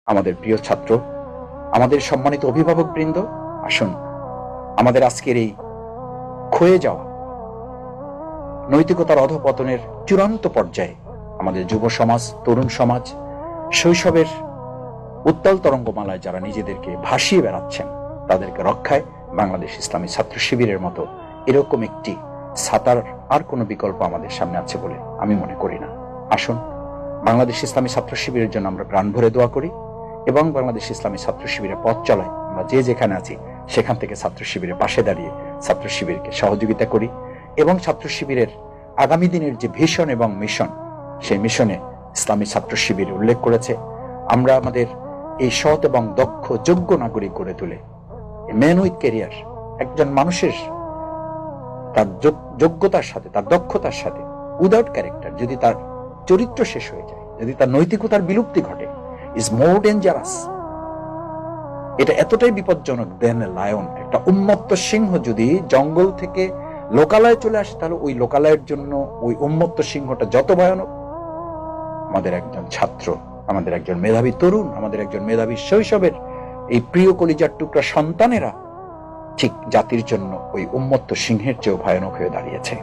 আমাদের প্রিয় ছাত্র, আমাদের সম্মানিত অভিভাবক বৃন্দ, আসুন আমাদের আজকের এই ক্ষয়ে যাওয়া নৈতিকতার অধঃপতনের চূড়ান্ত পর্যায়ে আমাদের যুব সমাজ, তরুণ সমাজ, শৈশবের উত্তাল তরঙ্গমালায় যারা নিজেদেরকে ভাসিয়ে বেড়াচ্ছেন, তাদেরকে রক্ষায় বাংলাদেশ ইসলামী ছাত্র শিবিরের মতো এরকম একটি ছাতার আর কোনো বিকল্প আমাদের সামনে আছে বলে আমি মনে করি না। আসুন বাংলাদেশ ইসলামী ছাত্র শিবিরের জন্য আমরা প্রাণ ভরে দোয়া করি এবং বাংলাদেশ ইসলামী ছাত্র শিবিরের পথ চলায় আমরা যে যেখানে আছি সেখান থেকে ছাত্র শিবিরের পাশে দাঁড়িয়ে ছাত্র শিবিরকে সহযোগিতা করি এবং ছাত্র শিবিরের আগামী দিনের যে ভিশন এবং মিশন, সেই মিশনে ইসলামী ছাত্র শিবির উল্লেখ করেছে আমরা আমাদের এই সৎ এবং দক্ষ যোগ্য নাগরিক গড়ে তুলে ম্যান উইথ ক্যারিয়ার, একজন মানুষের তার যোগ্যতার সাথে, তার দক্ষতার সাথে, উইদাউট ক্যারেক্টার, যদি তার চরিত্র শেষ হয়ে যায়, যদি তার নৈতিকতার বিলুপ্তি ঘটে, ইজ মোর ডেঞ্জারাস। এটা এতটাই বিপজ্জনক দেন লায়ন। একটা উন্মত্ত সিংহ যদি জঙ্গল থেকে লোকালয়ে চলে আসে, তাহলে ওই লোকালয়ের জন্য ওই উন্মত্ত সিংহটা যত ভয়ানক, আমাদের একজন ছাত্র, আমাদের একজন মেধাবী তরুণ, আমাদের একজন মেধাবী শৈশবের এই প্রিয় কলিজার টুকরা সন্তানেরা ঠিক জাতির জন্য ওই উন্মত্ত সিংহের চেয়েও ভয়ানক হয়ে দাঁড়িয়েছে।